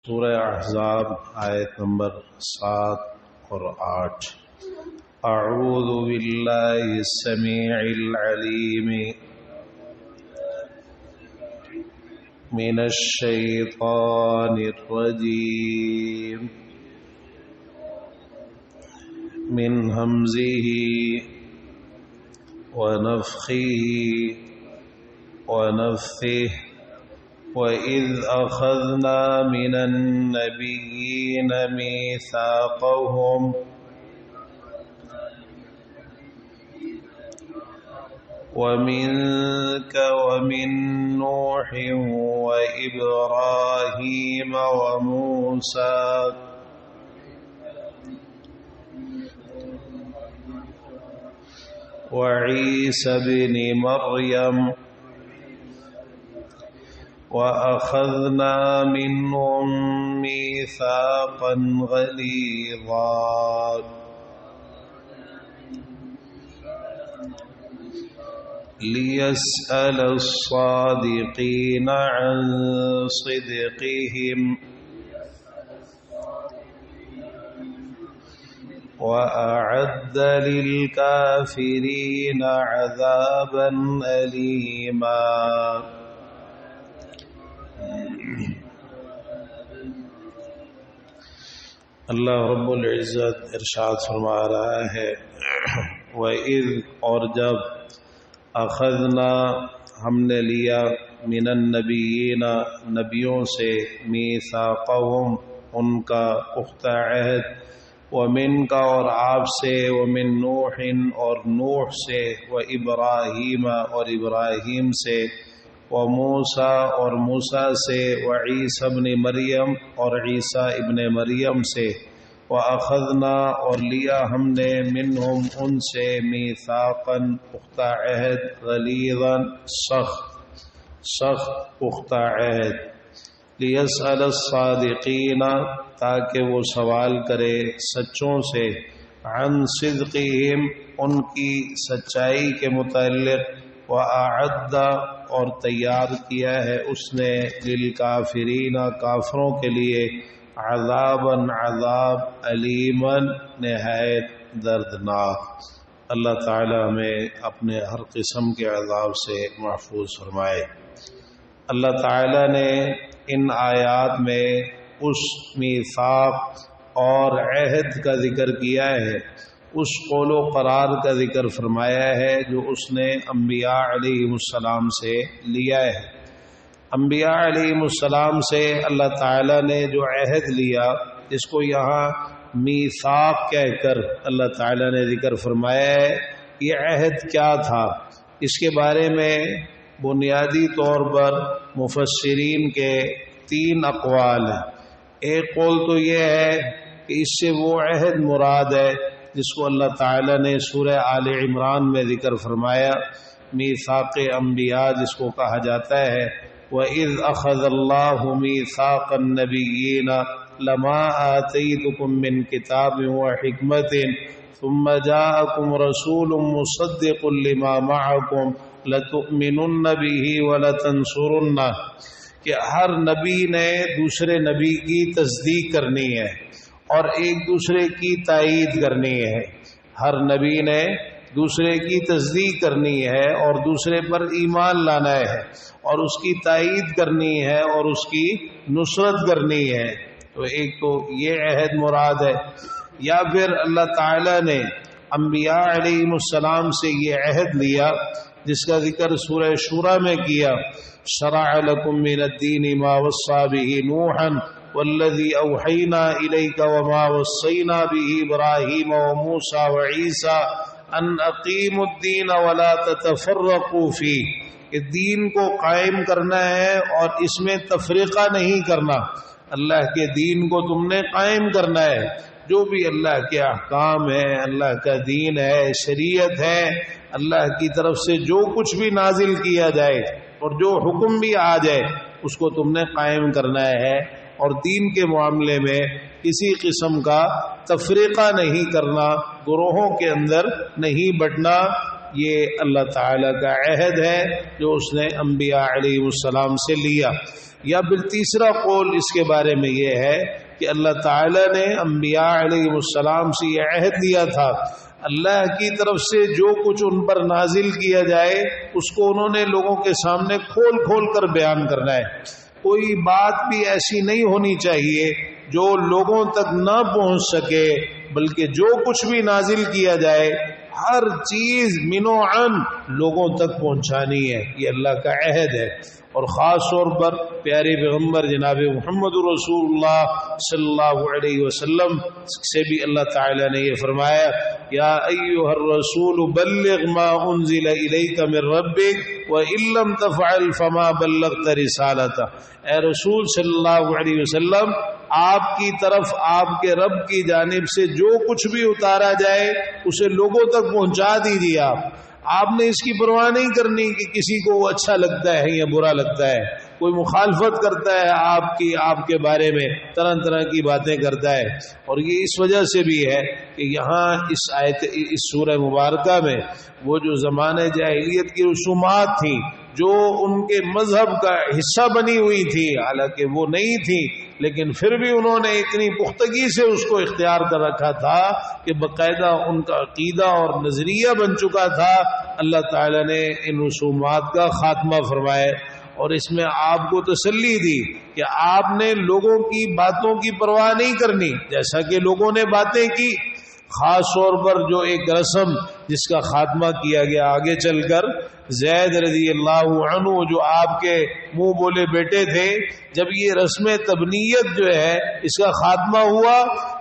سورہ احزاب آیت نمبر 7 اور 8۔ اعوذ باللہ السمیع العلیم من الشیطان الرجیم من ہمزہ ونفخہ ونفثہ وَإِذْ أَخَذْنَا مِنَ النَّبِيِّينَ مِيثَاقَهُمْ وَمِنْكَ وَمِنْ نُوحٍ وَإِبْرَاهِيمَ وَمُوسَى وَعِيسَى ابْنِ مَرْيَمَ وَأَخَذْنَا مِنْهُمْ مِيثَاقًا غَلِيظًا لِيَسْأَلَ الصَّادِقِينَ عَنْ صِدْقِهِمْ وَأَعَدَّ لِلْكَافِرِينَ عَذَابًا أَلِيمًا۔ اللہ رب العزت ارشاد فرما رہا ہے، وَإِذْ اور جب اخذنا ہم نے لیا من النبیین نبیوں سے میثاقہم ان کا پختہ عہد، ومن کا اور آپ سے، ومن نوح اور نوح سے، وابراہیم اور ابراہیم سے، وموسیٰ اور موسیٰ سے، وعیسیٰ ابن مریم اور عیسیٰ ابن مریم سے، وَأَخَذْنَا اور لیا ہم نے منہم ان سے میثاقاً پختہ عہد، غلیظاً سخت پختہ عہد، لِيَسْأَلَ الصَّادِقِينَ تاکہ وہ سوال کرے سچوں سے، عن صدقہم ان کی سچائی کے متعلق، وَأَعَدَّ اور تیار کیا ہے اس نے للکافرین کافروں کے لیے، عذاباً عذاب، علیماً نہایت دردناک۔ اللہ تعالی ہمیں اپنے ہر قسم کے عذاب سے محفوظ فرمائے۔ اللہ تعالی نے ان آیات میں اس میثاق اور عہد کا ذکر کیا ہے، اس قول و قرار کا ذکر فرمایا ہے جو اس نے انبیاء علیہ السلام سے لیا ہے۔ انبیاء علیہ السلام سے اللہ تعالیٰ نے جو عہد لیا، اس کو یہاں میثاق کہہ کر اللہ تعالیٰ نے ذکر فرمایا ہے۔ یہ عہد کیا تھا؟ اس کے بارے میں بنیادی طور پر مفسرین کے 3 اقوال ہیں۔ ایک قول تو یہ ہے کہ اس سے وہ عہد مراد ہے جس کو اللہ تعالیٰ نے سورہ آل عمران میں ذکر فرمایا، میثاق انبیاء جس کو کہا جاتا ہے، وَإِذْ أَخَذَ اللَّهُ مِيثَاقَ النَّبِيِّينَ لَمَا آتَيْتُكُم مِّن كِتَابٍ وَحِكْمَةٍ ثُمَّ جَاءَكُمْ رَسُولٌ مُصَدِّقٌ لِّمَا مَعَكُمْ لَتُؤْمِنُنَّ بِهِ وَلَتَنصُرُنَّهُ کہ ہر نبی نے دوسرے نبی کی تصدیق کرنی ہے اور ایک دوسرے کی تائید کرنی ہے۔ ہر نبی نے دوسرے کی تصدیق کرنی ہے اور دوسرے پر ایمان لانا ہے اور اس کی تائید کرنی ہے اور اس کی نصرت کرنی ہے۔ تو ایک تو یہ عہد مراد ہے، یا پھر اللہ تعالی نے انبیاء علیہ السلام سے یہ عہد لیا جس کا ذکر سورہ شورى میں کیا، شرع لکم من الدین ما وصى به نوحا والذی اوحینا الیک وما وصینا به ابراہیم وموسیٰ وعیسیٰ ان اقیموا الدین ولا تتفرقوا فیہ کہ دین کو قائم کرنا ہے اور اس میں تفریقہ نہیں کرنا۔ اللہ کے دین کو تم نے قائم کرنا ہے، جو بھی اللہ کے احکام ہیں، اللہ کا دین ہے، شریعت ہے، اللہ کی طرف سے جو کچھ بھی نازل کیا جائے اور جو حکم بھی آ جائے اس کو تم نے قائم کرنا ہے، اور دین کے معاملے میں کسی قسم کا تفریقہ نہیں کرنا، گروہوں کے اندر نہیں بٹنا، یہ اللہ تعالیٰ کا عہد ہے جو اس نے انبیاء علیہ السلام سے لیا۔ یا پھر تیسرا قول اس کے بارے میں یہ ہے کہ اللہ تعالیٰ نے انبیاء علیہ السلام سے یہ عہد لیا تھا، اللہ کی طرف سے جو کچھ ان پر نازل کیا جائے اس کو انہوں نے لوگوں کے سامنے کھول کھول کر بیان کرنا ہے۔ کوئی بات بھی ایسی نہیں ہونی چاہیے جو لوگوں تک نہ پہنچ سکے، بلکہ جو کچھ بھی نازل کیا جائے ہر چیز منوعاً لوگوں تک پہنچانی ہے، یہ اللہ کا عہد ہے۔ اور خاص طور پر پیارے پیغمبر جناب محمد رسول اللہ صلی اللہ علیہ وسلم سے بھی اللہ تعالیٰ نے یہ فرمایا، یا ایھا الرسول بلغ ما انزل الیک من ربک وان لم تفعل فما بلغت رسالتہ۔ اے رسول صلی اللہ علیہ وسلم، آپ کی طرف آپ کے رب کی جانب سے جو کچھ بھی اتارا جائے اسے لوگوں تک پہنچا دیجیے۔ آپ نے اس کی پرواہ نہیں کرنی کہ کسی کو وہ اچھا لگتا ہے یا برا لگتا ہے، کوئی مخالفت کرتا ہے آپ کے بارے میں طرح طرح کی باتیں کرتا ہے۔ اور یہ اس وجہ سے بھی ہے کہ یہاں اس سورہ مبارکہ میں وہ جو زمانے جاہلیت کی رسومات تھیں جو ان کے مذہب کا حصہ بنی ہوئی تھی، حالانکہ وہ نہیں تھی، لیکن پھر بھی انہوں نے اتنی پختگی سے اس کو اختیار کر رکھا تھا کہ باقاعدہ ان کا عقیدہ اور نظریہ بن چکا تھا۔ اللہ تعالیٰ نے ان رسومات کا خاتمہ فرمایا اور اس میں آپ کو تسلی دی کہ آپ نے لوگوں کی باتوں کی پرواہ نہیں کرنی، جیسا کہ لوگوں نے باتیں کی۔ خاص طور پر جو ایک رسم جس کا خاتمہ کیا گیا آگے چل کر، زید رضی اللہ عنہ جو آپ کے منہ بولے بیٹے تھے، جب یہ رسم تبنیت جو ہے اس کا خاتمہ ہوا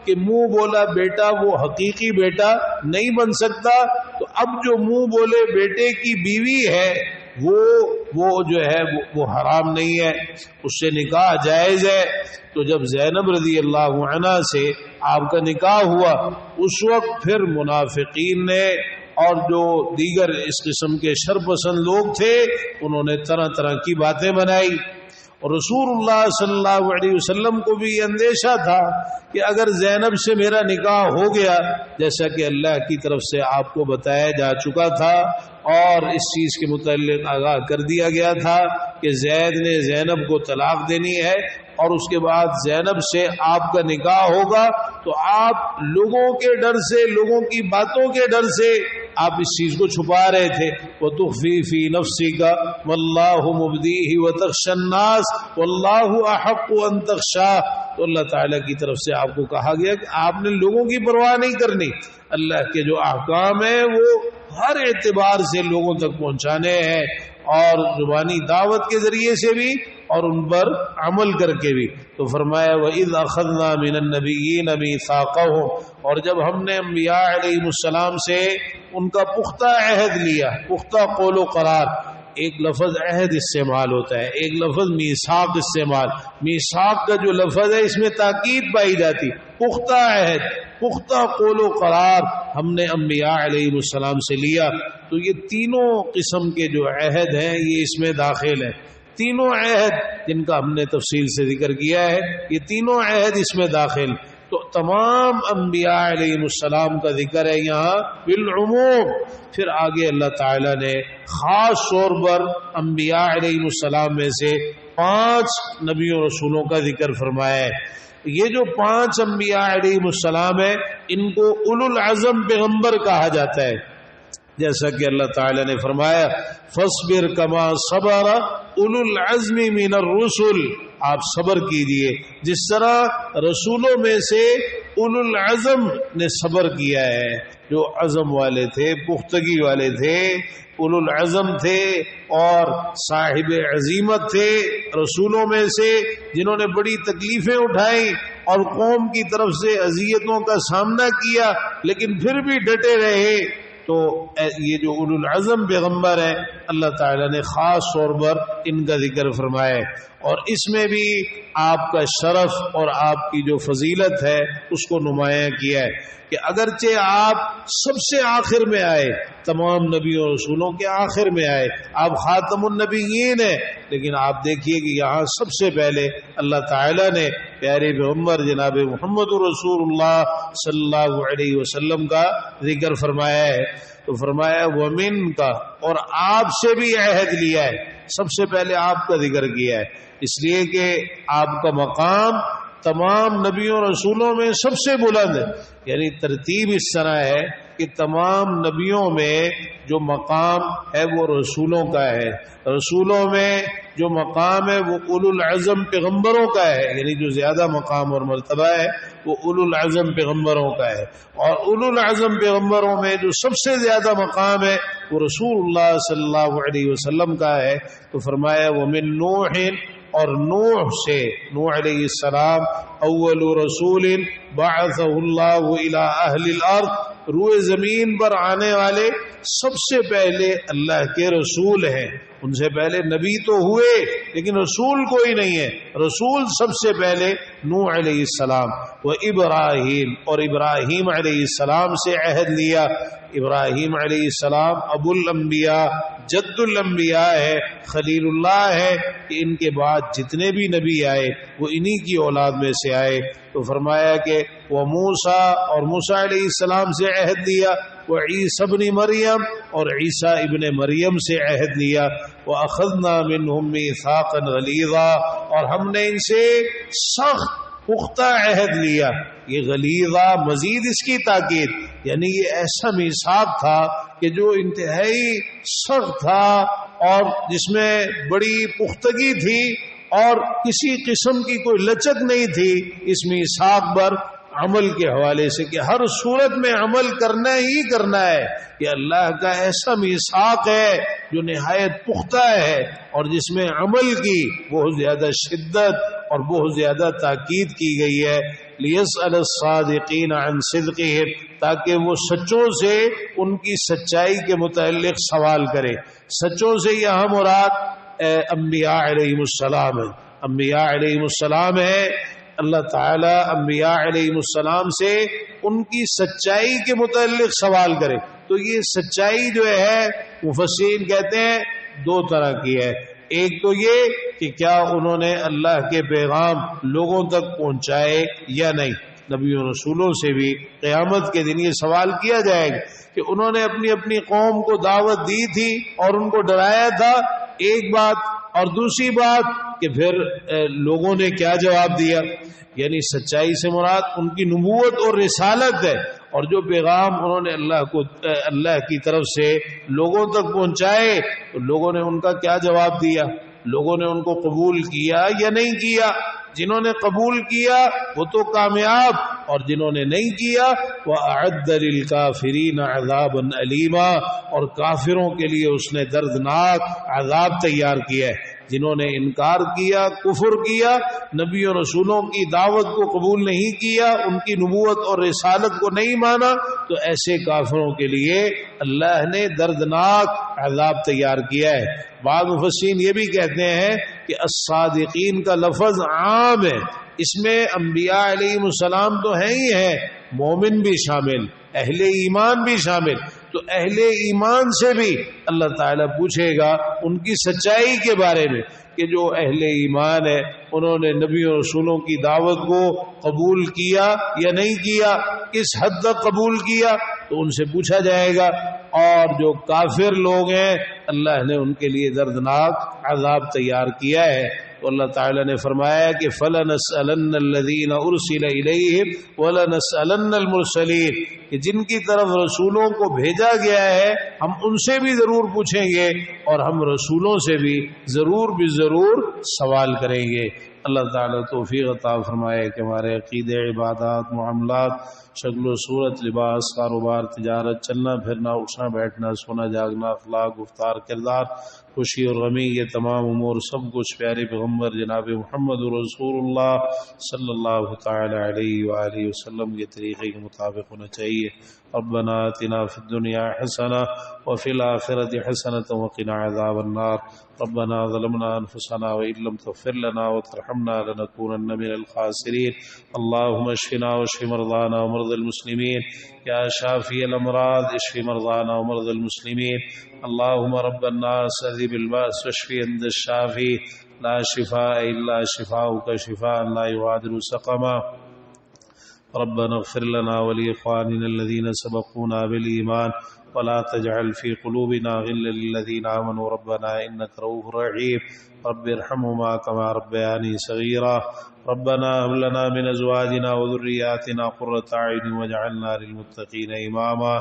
کہ منہ بولا بیٹا وہ حقیقی بیٹا نہیں بن سکتا، تو اب جو منہ بولے بیٹے کی بیوی ہے وہ جو ہے وہ حرام نہیں ہے، اس سے نکاح جائز ہے۔ تو جب زینب رضی اللہ عنہ سے آپ کا نکاح ہوا، اس وقت پھر منافقین نے اور جو دیگر اس قسم کے شر پسند لوگ تھے انہوں نے طرح طرح کی باتیں بنائی، اور رسول اللہ صلی اللہ علیہ وسلم کو بھی یہ اندیشہ تھا کہ اگر زینب سے میرا نکاح ہو گیا، جیسا کہ اللہ کی طرف سے آپ کو بتایا جا چکا تھا اور اس چیز کے متعلق آگاہ کر دیا گیا تھا کہ زید نے زینب کو طلاق دینی ہے اور اس کے بعد زینب سے آپ کا نکاح ہوگا، تو آپ لوگوں کے ڈر سے، لوگوں کی باتوں کے ڈر سے آپ اس چیز کو چھپا رہے تھے۔ وَتُخْفِي فِي نَفْسِكَ وَاللَّهُ مُبْدِيهِ وَتَخْشَى النَّاسَ وَاللَّهُ أَحَقُّ أَن تَخْشَاهُ۔ تو اللہ تعالیٰ کی طرف سے آپ کو کہا گیا کہ آپ نے لوگوں کی پرواہ نہیں کرنی، اللہ کے جو احکام ہیں وہ ہر اعتبار سے لوگوں تک پہنچانے ہیں، اور زبانی دعوت کے ذریعے سے بھی اور ان پر عمل کر کے بھی۔ تو فرمایا وَإِذْ أَخَذْنَا مِنَ النَّبِيِّينَ مِيثَاقَهُمْ، اور جب ہم نے انبیاء علیہ السلام سے ان کا پختہ عہد لیا، پختہ قول و قرار، ایک لفظ عہد استعمال ہوتا ہے، ایک لفظ میثاق استعمال۔ میثاق کا جو لفظ ہے اس میں تاکید پائی جاتی، پختہ عہد، پختہ قول و قرار ہم نے انبیاء علیہ السلام سے لیا۔ تو یہ تینوں قسم کے جو عہد ہیں یہ اس میں داخل ہیں، تینوں عہد جن کا ہم نے تفصیل سے ذکر کیا ہے، یہ تینوں عہد اس میں داخل۔ تو تمام انبیاء علیہ السلام کا ذکر ہے یہاں بالعموم۔ پھر آگے اللہ تعالیٰ نے خاص طور پر انبیاء علیہ السلام میں سے 5 نبیوں رسولوں کا ذکر فرمایا ہے۔ یہ جو 5 انبیاء علیہ السلام ہیں ان کو اولو العزم پیغمبر کہا جاتا ہے، جیسا کہ اللہ تعالیٰ نے فرمایا فَاصْبِرْ كَمَا صَبَرَ اولو العزم من الرسل، آپ صبر کیجئے جس طرح رسولوں میں سے اولو العزم نے صبر کیا ہے، جو عزم والے تھے، پختگی والے تھے، اولو العزم تھے اور صاحب عزیمت تھے رسولوں میں سے، جنہوں نے بڑی تکلیفیں اٹھائیں اور قوم کی طرف سے اذیتوں کا سامنا کیا لیکن پھر بھی ڈٹے رہے۔ تو یہ جو اولو العزم پیغمبر ہیں اللہ تعالیٰ نے خاص طور پر ان کا ذکر فرمایا، اور اس میں بھی آپ کا شرف اور آپ کی جو فضیلت ہے اس کو نمایاں کیا ہے کہ اگرچہ آپ سب سے آخر میں آئے، تمام نبیوں رسولوں کے آخر میں آئے، آپ خاتم النبیین ہیں، لیکن آپ دیکھیے کہ یہاں سب سے پہلے اللہ تعالیٰ نے پیارے پیغمبر جناب محمد رسول اللہ صلی اللہ علیہ وسلم کا ذکر فرمایا ہے۔ تو فرمایا ومن کا، اور آپ سے بھی عہد لیا ہے، سب سے پہلے آپ کا ذکر کیا ہے، اس لیے کہ آپ کا مقام تمام نبیوں رسولوں میں سب سے بلند ہے۔ یعنی ترتیب اس طرح ہے کہ تمام نبیوں میں جو مقام ہے وہ رسولوں کا ہے، رسولوں میں جو مقام ہے وہ اولو العزم پیغمبروں کا ہے، یعنی جو زیادہ مقام اور مرتبہ ہے وہ اولو العزم پیغمبروں کا ہے، اور اولو العزم پیغمبروں میں جو سب سے زیادہ مقام ہے وہ رسول اللہ صلی اللہ علیہ وسلم کا ہے۔ تو فرمایا ومن نوح، اور نوح سے، نوح علیہ السلام اول رسول بعثہ اللہ الی اہل الارض، روئے زمین پر آنے والے سب سے پہلے اللہ کے رسول ہیں۔ ان سے پہلے نبی تو ہوئے لیکن رسول کوئی نہیں ہے، رسول سب سے پہلے نوح علیہ السلام، و ابراہیم، اور ابراہیم علیہ السلام سے عہد لیا۔ ابراہیم علیہ السلام ابو الانبیاء، جد الانبیاء ہے، خلیل اللہ ہے، کہ ان کے بعد جتنے بھی نبی آئے وہ انہی کی اولاد میں سے آئے۔ تو فرمایا کہ وہ موسیٰ، اور موسیٰ علیہ السلام سے عہد لیا، وہ عیسیٰ ابن مریم، اور عیسیٰ ابن مریم سے عہد لیا، وَأَخَذْنَا مِنْهُمْ مِيثَاقًا غَلِيظًا، اور ہم نے ان سے سخت پختہ عہد لیا۔ یہ غلیظہ مزید اس کی تاکید، یعنی یہ ایسا میثاق تھا کہ جو انتہائی سخت تھا اور جس میں بڑی پختگی تھی اور کسی قسم کی کوئی لچک نہیں تھی اس میثاق پر عمل کے حوالے سے، کہ ہر صورت میں عمل کرنا ہی کرنا ہے۔ یہ اللہ کا ایسا میثاق ہے جو نہایت پختہ ہے اور جس میں عمل کی بہت زیادہ شدت اور بہت زیادہ تاکید کی گئی ہے۔ لِيَسْأَلَ الصَّادِقِينَ عَنْ صِدْقِهِمْ، تاکہ وہ سچوں سے ان کی سچائی کے متعلق سوال کرے۔ سچوں سے یہاں مراد انبیاء علیہ السلام ہے، انبیاء علیہ السلام ہے۔ اللہ تعالیٰ انبیاء علیہ السلام سے ان کی سچائی کے متعلق سوال کرے۔ تو یہ سچائی جو ہے مفسرین کہتے ہیں دو طرح کی ہے۔ ایک تو یہ کہ کیا انہوں نے اللہ کے پیغام لوگوں تک پہنچائے یا نہیں۔ نبیوں رسولوں سے بھی قیامت کے دن یہ سوال کیا جائے گا کہ انہوں نے اپنی اپنی قوم کو دعوت دی تھی اور ان کو ڈرایا تھا، ایک بات، اور دوسری بات کہ پھر لوگوں نے کیا جواب دیا۔ یعنی سچائی سے مراد ان کی نبوت اور رسالت ہے، اور جو پیغام انہوں نے اللہ کی طرف سے لوگوں تک پہنچائے تو لوگوں نے ان کا کیا جواب دیا، لوگوں نے ان کو قبول کیا یا نہیں کیا۔ جنہوں نے قبول کیا وہ تو کامیاب، اور جنہوں نے نہیں کیا وَأَعَدَّ لِلْكَافِرِينَ عَذَابًا أَلِيمًا، اور کافروں کے لیے اس نے دردناک عذاب تیار کیا ہے۔ جنہوں نے انکار کیا، کفر کیا، نبی و رسولوں کی دعوت کو قبول نہیں کیا، ان کی نبوت اور رسالت کو نہیں مانا، تو ایسے کافروں کے لیے اللہ نے دردناک عذاب تیار کیا ہے۔ بعض مفسرین یہ بھی کہتے ہیں کہ الصادقین کا لفظ عام ہے، اس میں انبیاء علیہ السلام تو ہیں ہی ہیں، مومن بھی شامل، اہل ایمان بھی شامل۔ تو اہل ایمان سے بھی اللہ تعالیٰ پوچھے گا ان کی سچائی کے بارے میں کہ جو اہل ایمان ہے انہوں نے نبی و رسولوں کی دعوت کو قبول کیا یا نہیں کیا، کس حد تک قبول کیا، تو ان سے پوچھا جائے گا۔ اور جو کافر لوگ ہیں اللہ نے ان کے لیے دردناک عذاب تیار کیا ہے۔ تو اللہ تعالیٰ نے فرمایا کہ فَلَنَسْأَلَنَّ الَّذِينَ أُرْسِلَ إِلَيْهِمْ وَلَنَسْأَلَنَّ الْمُرْسَلِينَ، کہ جن کی طرف رسولوں کو بھیجا گیا ہے ہم ان سے بھی ضرور پوچھیں گے، اور ہم رسولوں سے بھی ضرور سوال کریں گے۔ اللہ تعالیٰ توفیق عطا فرمائے کہ ہمارے عقیدے، عبادات، معاملات، شکل و صورت، لباس، کاروبار، تجارت، چلنا پھرنا، اٹھنا بیٹھنا، سونا جاگنا، اخلاق، گفتار، کردار، خوشی اور غمی کے تمام امور سب کچھ پیارے پیغمبر جناب محمد رسول اللہ صلی اللہ تعالی علیہ وآلہ وسلم کے طریقے کے مطابق ہونا چاہیے. ربنا آتنا فی الدنیا حسنہ وفی الآخرۃ حسنۃ وقنا عذاب النار. ربنا ظلمنا انفسنا وان لم تغفر لنا وترحمنا لنكونن من الخاسرین. اللهم اشفنا واشف مرضانا ومرضى المسلمين یا شافی الامراض اشف مرضانا ومرضى المسلمين. اللهم رب الناس اذهب الباس واشف انت الشافي لا شفاء الا شفاؤك شفاء لا يغادر سقما. ربنا اغفر لنا ولإخواننا الذين سبقونا بالإيمان ولا تجعل في قلوبنا غلا للذين آمنوا ربنا إنك رؤوف رحيم. رب ارحمهما كما ربياني صغيرا. ربنا هب لنا من أزواجنا وذرياتنا قرة أعين واجعلنا للمتقين إماما.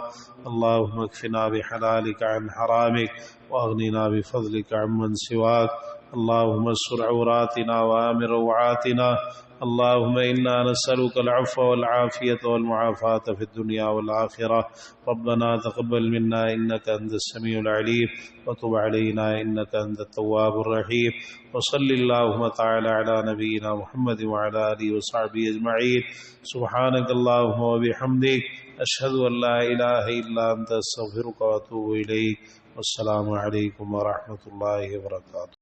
اللهم اكفنا بحلالك عن حرامك واغننا بفضلك عمن سواك. اللهم استر عوراتنا وآمن روعاتنا. اللهم إنا نسألك العفو والعافية والمعافاة في الدنيا والآخرة. ربنا تقبل منا إنك أنت السميع العليم وتب علينا إنك أنت التواب الرحيم. وصل اللهم تعالى على نبينا محمد وعلى آله وصحبه أجمعين. سبحانك اللهم وبحمدك أشهد أن لا إله إلا أنت أستغفرك وأتوب إليك. والسلام عليكم ورحمة الله وبركاته.